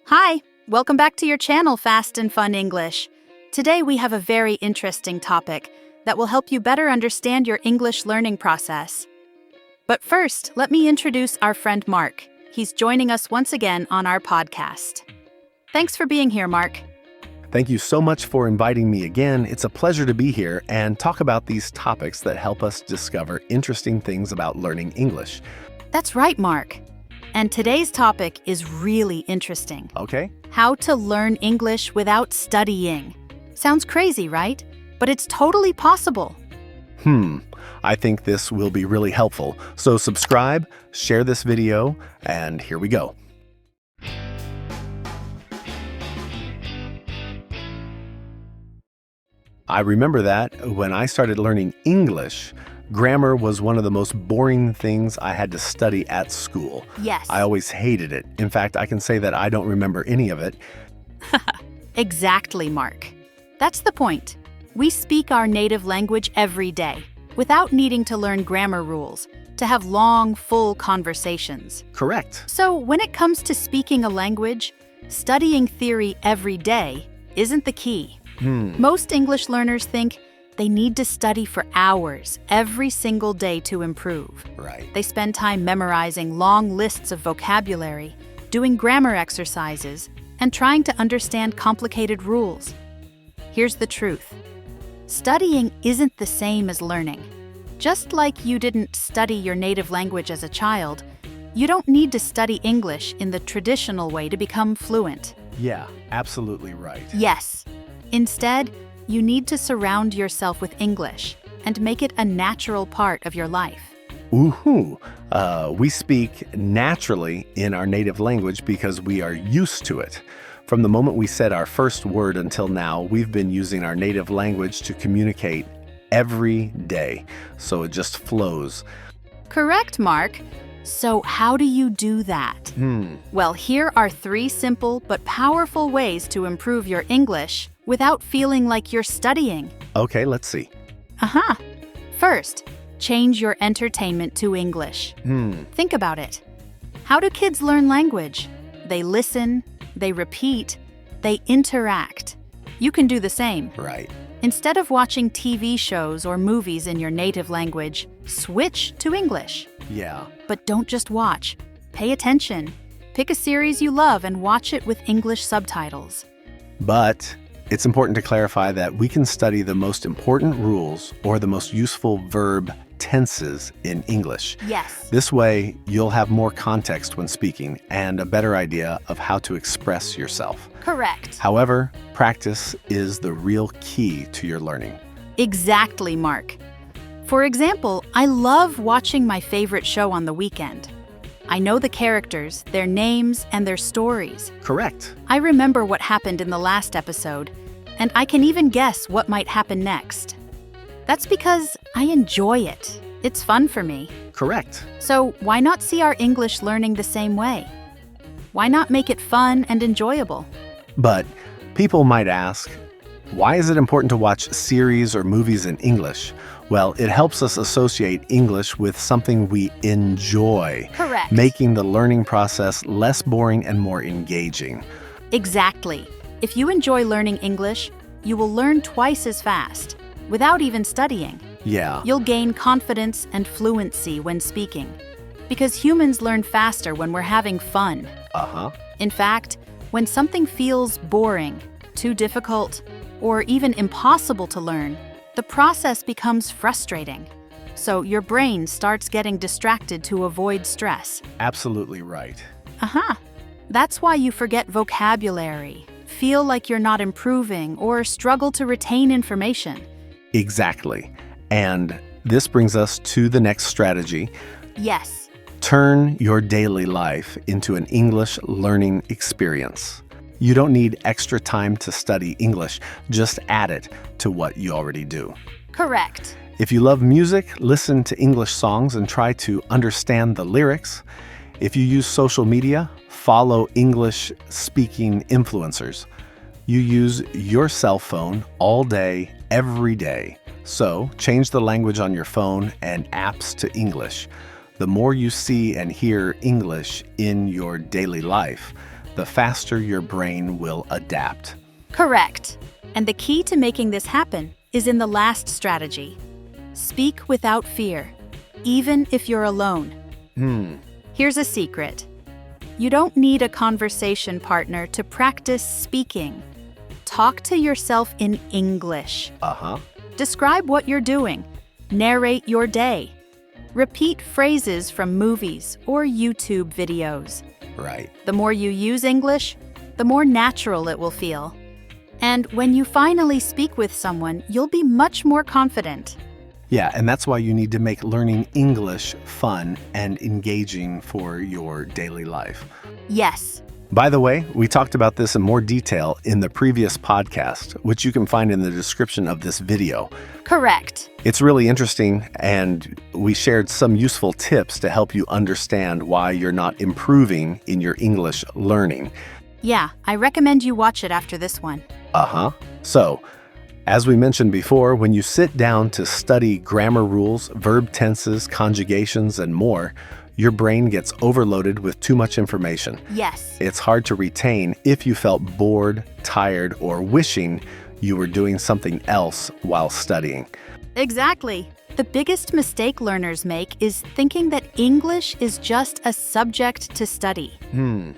Hi, welcome back to your channel, Fast and Fun English. Today we have a very interesting topic that will help you better understand your English learning process. But first, let me introduce our friend Mark. He's joining us once again on our podcast. Thanks for being here, Mark. Thank you so much for inviting me again. It's a pleasure to be here and talk about these topics that help us discover interesting things about learning English. That's right, Mark. And today's topic is really interesting. Okay? How to learn English without studying. Sounds crazy, right? But it's totally possible. I think this will be really helpful. So subscribe, share this video, and here we go. I remember that when I started learning English, grammar was one of the most boring things I had to study at school. Yes. I always hated it. In fact, I can say that I don't remember any of it. Exactly, Mark. That's the point. We speak our native language every day, without needing to learn grammar rules, to have long, full conversations. Correct. So when it comes to speaking a language, studying theory every day isn't the key. Most English learners think they need to study for hours every single day to improve. Right. They spend time memorizing long lists of vocabulary, doing grammar exercises, and trying to understand complicated rules. Here's the truth. Studying isn't the same as learning. Just like you didn't study your native language as a child, you don't need to study English in the traditional way to become fluent. Yeah, absolutely right. Yes. Instead, you need to surround yourself with English and make it a natural part of your life. Woohoo! We speak naturally in our native language because we are used to it. From the moment we said our first word until now, we've been using our native language to communicate every day, so it just flows. Correct, Mark. So how do you do that? Well, here are 3 simple but powerful ways to improve your English without feeling like you're studying. Okay, let's see. First, change your entertainment to English. Think about it. How do kids learn language? They listen, they repeat, they interact. You can do the same. Right. Instead of watching TV shows or movies in your native language, switch to English. Yeah. But don't just watch. Pay attention. Pick a series you love and watch it with English subtitles. But it's important to clarify that we can study the most important rules or the most useful verb tenses in English. Yes. This way, you'll have more context when speaking and a better idea of how to express yourself. Correct. However, practice is the real key to your learning. Exactly, Mark. For example, I love watching my favorite show on the weekend. I know the characters, their names, and their stories. Correct. I remember what happened in the last episode, and I can even guess what might happen next. That's because I enjoy it. It's fun for me. Correct. So why not see our English learning the same way? Why not make it fun and enjoyable? But people might ask, why is it important to watch series or movies in English? Well, it helps us associate English with something we enjoy. Correct. Making the learning process less boring and more engaging. Exactly. If you enjoy learning English, you will learn twice as fast, without even studying. Yeah. You'll gain confidence and fluency when speaking, because humans learn faster when we're having fun. In fact, when something feels boring, too difficult, or even impossible to learn, the process becomes frustrating. So your brain starts getting distracted to avoid stress. Absolutely right. That's why you forget vocabulary, feel like you're not improving, or struggle to retain information. Exactly. And this brings us to the next strategy. Yes. Turn your daily life into an English learning experience. You don't need extra time to study English, just add it to what you already do. Correct. If you love music, listen to English songs and try to understand the lyrics. If you use social media, follow English-speaking influencers. You use your cell phone all day, every day. So change the language on your phone and apps to English. The more you see and hear English in your daily life, the faster your brain will adapt. Correct. And the key to making this happen is in the last strategy. Speak without fear, even if you're alone. Here's a secret. You don't need a conversation partner to practice speaking. Talk to yourself in English. Describe what you're doing. Narrate your day. Repeat phrases from movies or YouTube videos. Right. The more you use English, the more natural it will feel. And when you finally speak with someone, you'll be much more confident. Yeah, and that's why you need to make learning English fun and engaging for your daily life. Yes. By the way, we talked about this in more detail in the previous podcast, which you can find in the description of this video. Correct. It's really interesting, and we shared some useful tips to help you understand why you're not improving in your English learning. Yeah, I recommend you watch it after this one. So, as we mentioned before, when you sit down to study grammar rules, verb tenses, conjugations, and more, your brain gets overloaded with too much information. Yes. It's hard to retain if you felt bored, tired, or wishing you were doing something else while studying. Exactly. The biggest mistake learners make is thinking that English is just a subject to study.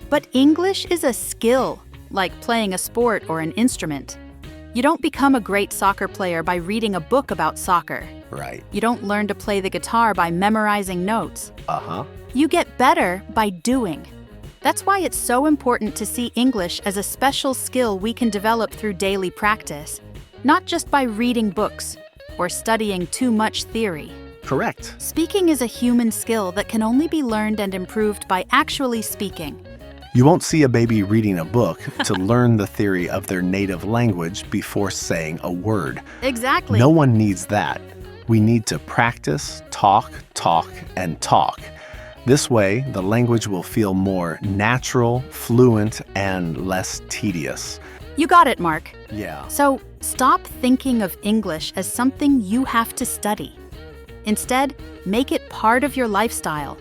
But English is a skill, like playing a sport or an instrument. You don't become a great soccer player by reading a book about soccer. Right. You don't learn to play the guitar by memorizing notes. You get better by doing. That's why it's so important to see English as a special skill we can develop through daily practice, not just by reading books or studying too much theory. Correct. Speaking is a human skill that can only be learned and improved by actually speaking. You won't see a baby reading a book to learn the theory of their native language before saying a word. Exactly. No one needs that. We need to practice, talk, and talk. This way, the language will feel more natural, fluent, and less tedious. You got it, Mark. Yeah. So stop thinking of English as something you have to study. Instead, make it part of your lifestyle.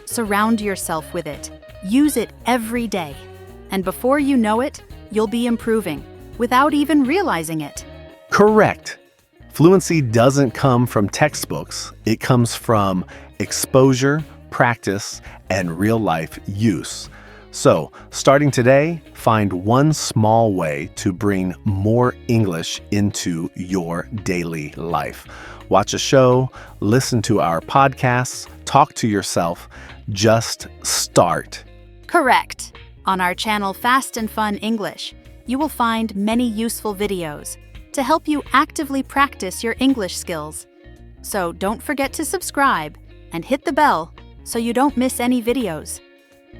Surround yourself with it. Use it every day. And before you know it, you'll be improving without even realizing it. Correct. Fluency doesn't come from textbooks. It comes from exposure, practice, and real-life use. So, starting today, find one small way to bring more English into your daily life. Watch a show, listen to our podcasts, talk to yourself. Just start. Correct. On our channel Fast and Fun English, you will find many useful videos to help you actively practice your English skills. So don't forget to subscribe and hit the bell so you don't miss any videos.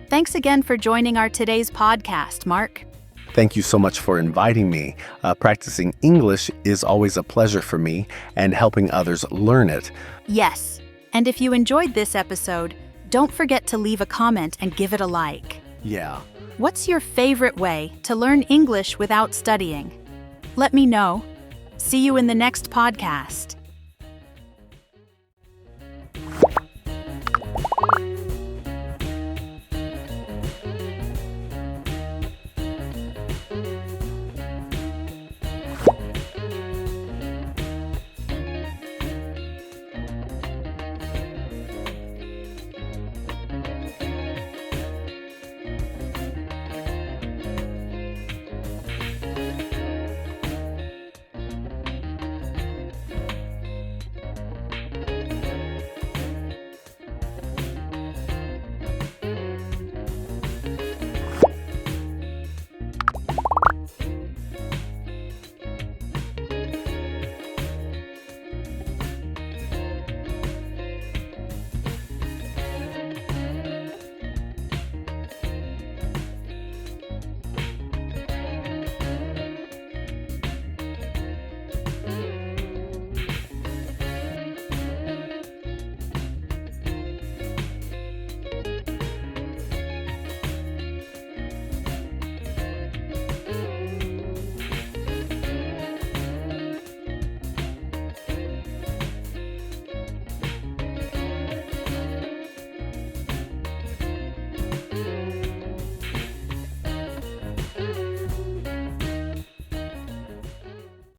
Thanks again for joining our today's podcast, Mark. Thank you so much for inviting me. Practicing English is always a pleasure for me, and helping others learn it. Yes, and if you enjoyed this episode, don't forget to leave a comment and give it a like. Yeah. What's your favorite way to learn English without studying? Let me know. See you in the next podcast.